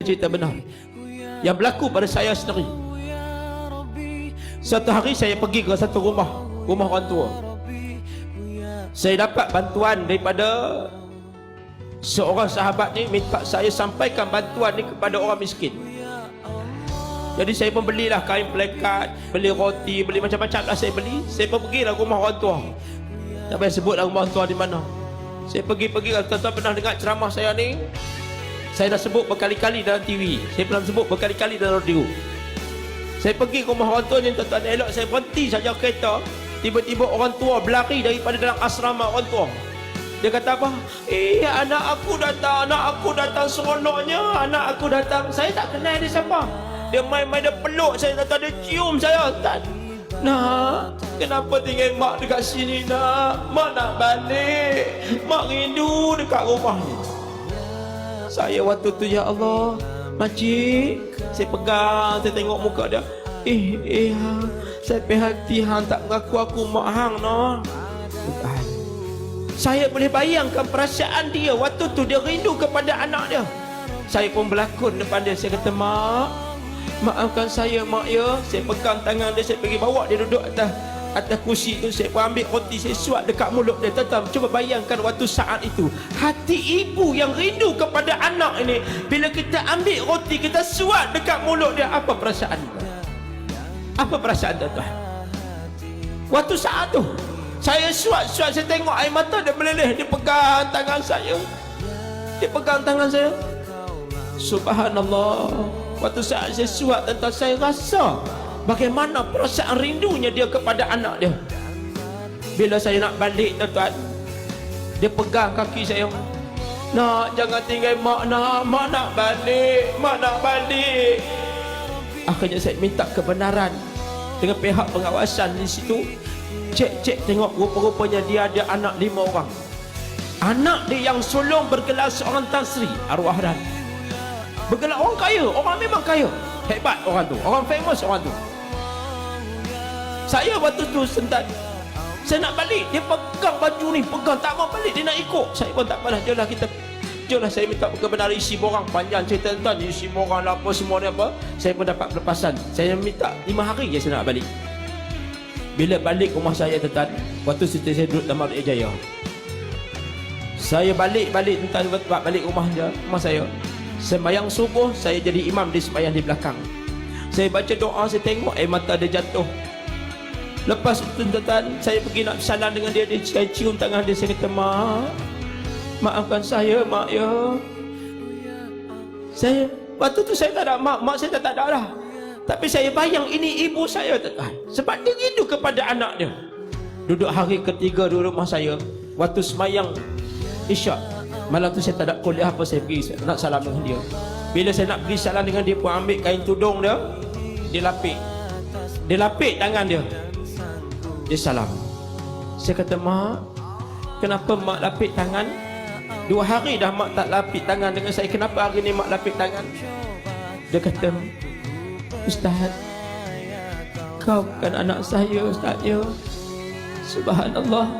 cerita benar yang berlaku pada saya sendiri. Satu hari saya pergi ke satu rumah orang tua. Saya dapat bantuan daripada seorang sahabat ni, minta saya sampaikan bantuan ni kepada orang miskin. Jadi saya pun belilah kain pelekat, beli roti, beli macam-macam lah saya beli. Saya pun pergilah rumah orang tua. Tak payah sebutlah rumah orang tua di mana. Saya pergi, kalau tuan-tuan pernah dengar ceramah saya ni, saya dah sebut berkali-kali dalam TV, saya pernah sebut berkali-kali dalam radio. Saya pergi ke rumah orang tua ni, tuan-tuan, elok saya berhenti saja kereta. Tiba-tiba orang tua berlari daripada dalam asrama orang tua. Dia kata apa? Anak aku datang seronoknya, anak aku datang. Saya tak kenal dia siapa. Dia main-main, dia peluk saya, dia cium saya. Nak, kenapa tinggal mak dekat sini nak? Mak nak balik, mak rindu dekat rumahnya. Saya waktu tu, ya Allah, makcik, saya pegang, saya tengok muka dia. Saya hati hang tak mengaku aku mak hang no. Bukan. Saya boleh bayangkan perasaan dia waktu tu, dia rindu kepada anak dia. Saya pun berlakon depan dia, saya kata, mak, maafkan saya mak ya. Saya pegang tangan dia, saya pergi bawa dia duduk atas kursi tu. Saya pun ambil roti, saya suap dekat mulut dia. Tuan-tuan, cuba bayangkan waktu saat itu, hati ibu yang rindu kepada anak ini. Bila kita ambil roti, kita suap dekat mulut dia, apa perasaan dia? Apa perasaan tuan-tuan? Waktu saat tu saya suap, saya tengok air mata dia meleleh. Dia pegang tangan saya, subhanallah. Waktu saat saya suap, tuan-tuan, saya rasa bagaimana perasaan rindunya dia kepada anak dia. Bila saya nak balik, tuan-tuan, dia pegang kaki saya. Nak, jangan tinggal mak nak, mak nak balik. Akhirnya saya minta kebenaran dengan pihak pengawasan di situ. Cek tengok, rupa-rupanya dia ada anak 5 orang. Anak dia yang sulung bergelar seorang Tan Sri, arwah dan bergelar orang kaya, orang memang kaya, hebat orang tu, orang famous orang tu. Saya waktu tu sentat, saya nak balik, dia pegang baju ni, pegang, tak mau balik, dia nak ikut. Saya pun tak apalah, jomlah saya minta kebenaran isi borang. Panjang cerita tuan, isi borang lah apa semua ni apa. Saya pun dapat pelepasan. Saya minta 5 hari je saya nak balik. Bila balik rumah saya, tuan, waktu situ saya duduk Taman Raya Jaya. Saya balik tuan, balik rumah saya. Sembahyang subuh, saya jadi imam di sembahyang di belakang. Saya baca doa, saya tengok air mata dia jatuh. Lepas itu, tuan, saya pergi nak salam dengan dia, saya cium tangan dia, saya kata, mak, maafkan saya mak ya. Saya waktu tu saya tak ada mak saya tak ada lah. Tapi saya bayang ini ibu saya, tuan, sebab dia rindu kepada anak dia. Duduk hari ketiga di rumah saya, waktu semayang isyak malam tu, saya tak ada kuliah apa, saya pergi nak salam dengan dia. Bila saya nak pergi salam dengan dia pun, ambil kain tudung dia, dia lapik tangan dia salam. Saya kata, mak, kenapa mak lapik tangan? 2 hari dah mak tak lapik tangan dengan saya, kenapa hari ni mak lapik tangan? Dia kata, Ustaz, kau bukan anak saya, Ustaz ya. Subhanallah.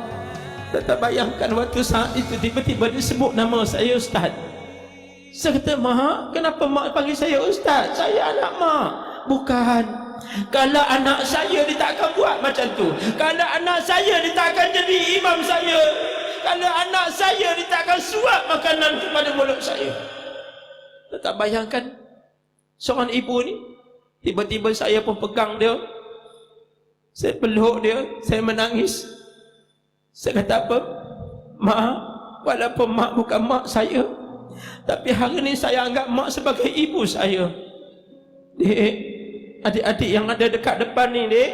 Tak bayangkan waktu saat itu tiba-tiba dia sebut nama saya Ustaz. Saya kata, mak, kenapa mak panggil saya Ustaz? Saya anak mak. Bukan. Kalau anak saya, dia tak akan buat macam tu. Kalau anak saya, dia tak akan jadi imam saya. Kalau anak saya, dia tak akan suap makanan kepada mulut saya. Tak bayangkan seorang ibu ni. Tiba-tiba saya pun pegang dia, saya peluk dia, saya menangis. Saya kata apa? Mak, walaupun mak bukan mak saya, tapi hari ni saya anggap mak sebagai ibu saya. Dek, adik-adik yang ada dekat depan ni, dek,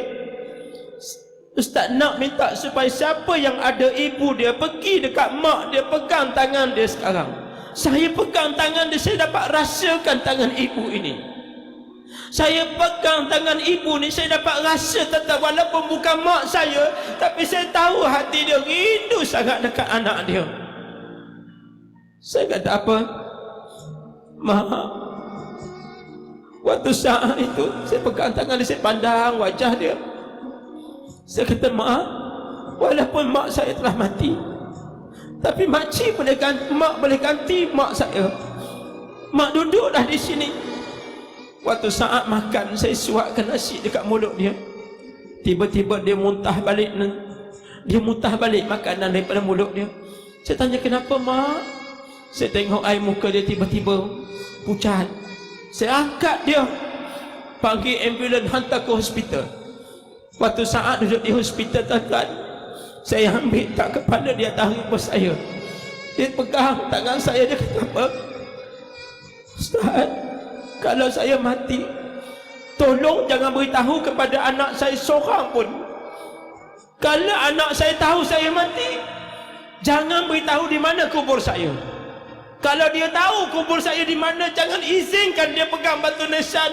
Ustaz nak minta supaya siapa yang ada ibu dia, pergi dekat mak dia, pegang tangan dia sekarang. Saya pegang tangan dia, saya dapat rasakan tangan ibu ini. Saya pegang tangan ibu ni, saya dapat rasa, tetap walaupun bukan mak saya, tapi saya tahu hati dia rindu sangat dekat anak dia. Saya kata apa? Mak, waktu saat itu saya pegang tangan dia, saya pandang wajah dia. Saya kata, mak, walaupun mak saya telah mati, tapi makcik boleh ganti, mak boleh ganti mak saya. Mak duduk dah di sini. Waktu saat makan, saya suapkan nasi dekat mulut dia. Tiba-tiba dia muntah balik. Dia muntah balik makanan daripada mulut dia. Saya tanya, kenapa mak? Saya tengok air muka dia tiba-tiba pucat. Saya angkat dia, panggil ambulans, hantar ke hospital. Waktu saat duduk di hospital, tuan-tuan, saya ambil tak kepala dia atas riba saya. Dia pegang tangan saya. Dia kata, apa? Ustaz, kalau saya mati, tolong jangan beritahu kepada anak saya seorang pun. Kalau anak saya tahu saya mati, jangan beritahu di mana kubur saya. Kalau dia tahu kubur saya di mana, jangan izinkan dia pegang batu nisan.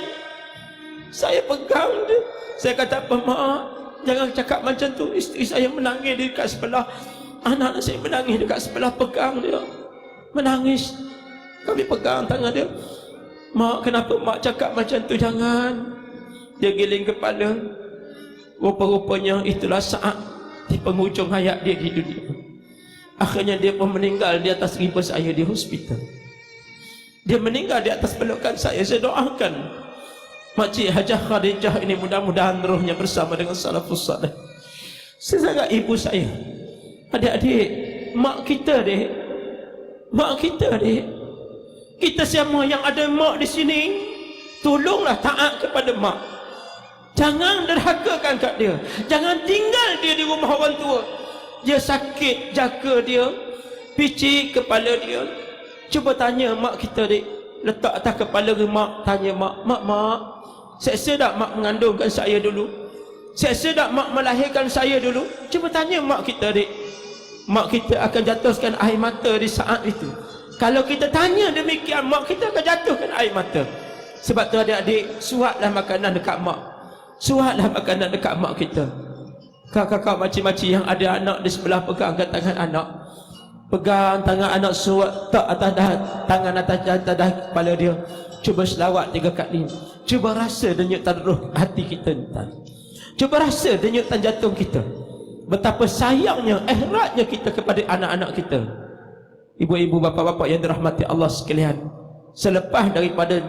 Saya pegang dia. Saya kata, apa mak, jangan cakap macam tu. Isteri saya menangis dekat sebelah, anak saya menangis dekat sebelah, pegang dia, menangis. Kami pegang tangan dia. Mak, kenapa mak cakap macam tu? Jangan. Dia giling kepala. Rupa-rupanya itulah saat di penghujung hayat dia di dunia. Akhirnya dia pun meninggal di atas riba saya di hospital. Dia meninggal di atas pelukan saya. Saya doakan Makcik Hajah Khadijah ini mudah-mudahan rohnya bersama dengan salafus salih. Saya sangat ibu saya. Adik-adik, mak kita dek, mak kita dek, kita semua yang ada mak di sini, tolonglah taat kepada mak. Jangan derhakakan kat dia. Jangan tinggal dia di rumah orang tua. Dia sakit, jaga dia, picit kepala dia. Cuba tanya mak kita dek, letak atas kepala mak, tanya mak, mak, seksa tak mak mengandungkan saya dulu? Seksa tak mak melahirkan saya dulu? Cuba tanya mak kita dek. Mak kita akan jatuhkan air mata di saat itu. Kalau kita tanya demikian, mak kita akan jatuhkan air mata. Sebab tu adik-adik, suaplah makanan dekat mak. Suaplah makanan dekat mak kita. Kakak-kakak, makcik-makcik yang ada anak di sebelah, pegang tangan anak. Pegang tangan anak, suap tak atas tangan atas kepala dia. Cuba selawat 3 kali. Cuba rasa denyutan roh hati kita entah. Cuba rasa denyutan jantung kita. Betapa sayangnya, ihratnya kita kepada anak-anak kita. Ibu-ibu, bapa-bapa yang dirahmati Allah sekalian, selepas daripada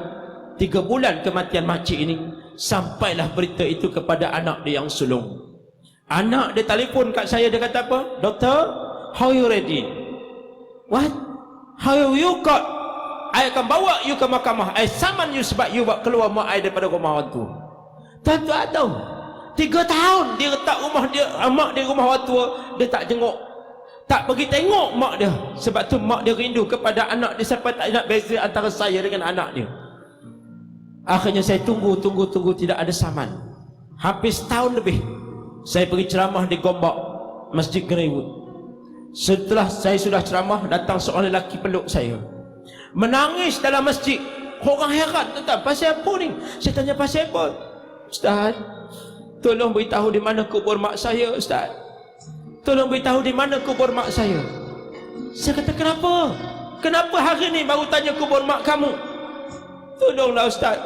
3 bulan kematian makcik ini, sampailah berita itu kepada anak dia yang sulung. Anak dia telefon kat saya, dia kata apa? Doktor, how you ready? What? How you got? I akan bawa you ke mahkamah. I saman you sebab you buat keluar mak I daripada rumah orang tua. Tuan-tuan tahu, 3 tahun dia letak rumah dia, mak dia rumah orang tua, dia tak jenguk, tak pergi tengok mak dia. Sebab tu mak dia rindu kepada anak dia sampai tak nak beza antara saya dengan anak dia. Akhirnya saya tunggu, tidak ada saman. Hampir setahun lebih saya pergi ceramah di Gombak, Masjid Greenwood. Setelah saya sudah ceramah, datang seorang lelaki peluk saya, menangis dalam masjid. Orang heran, tuan-tuan, pasal apa ni? Saya tanya, pasal apa? Ustaz, tolong beritahu di mana kubur mak saya, Ustaz. Tolong beritahu di mana kubur mak saya. Saya kata, kenapa? Kenapa hari ni baru tanya kubur mak kamu? Tolonglah Ustaz,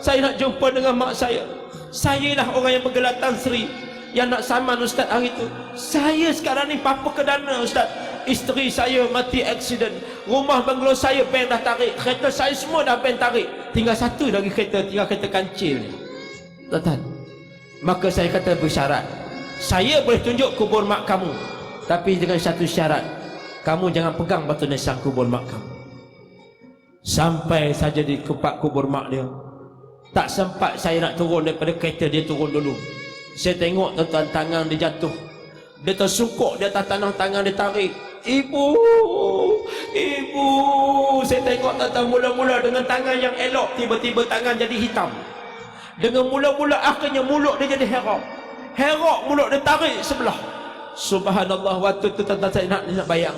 saya nak jumpa dengan mak saya. Saya lah orang yang bergelar Tan Sri, yang nak saman Ustaz hari itu. Saya sekarang ni papa kedana Ustaz. Isteri saya mati aksiden. Rumah banglo saya bank dah tarik. Kereta saya semua dah bank tarik. Tinggal satu lagi kereta, tinggal kereta kancil ni. Tuan-tuan, maka saya kata bersyarat, saya boleh tunjuk kubur mak kamu, tapi dengan satu syarat, kamu jangan pegang batu nisan kubur mak kamu. Sampai saja di tempat kubur mak dia, tak sempat saya nak turun daripada kereta, dia turun dulu. Saya tengok tuan-tuan, tangan dia jatuh, dia tersungkuk di atas tanah, tangan dia tarik. Ibu, ibu. Saya tengok tuan-tuan, mula-mula dengan tangan yang elok, tiba-tiba tangan jadi hitam. Dengan mula-mula, akhirnya mulut dia jadi herok. Herok, mulut dia tarik sebelah. Subhanallah, waktu tu tuan-tuan saya nak bayang.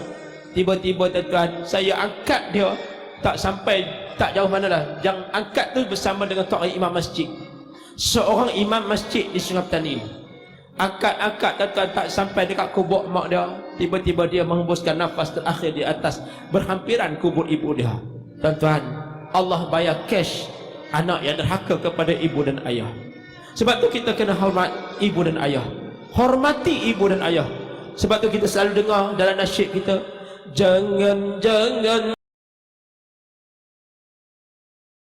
Tiba-tiba tuan-tuan, saya angkat dia, tak sampai, tak jauh mana lah. Yang angkat tu bersama dengan Tok Imam Masjid, seorang imam masjid di Sungai Petani. Angkat-angkat tuan-tuan, tak sampai dekat kubur mak dia, tiba-tiba dia menghembuskan nafas terakhir di atas, berhampiran kubur ibu dia. Tuan-tuan, Allah bayar cash anak yang derhaka kepada ibu dan ayah. Sebab tu kita kena hormat ibu dan ayah. Hormati ibu dan ayah. Sebab tu kita selalu dengar dalam nasyid kita, jangan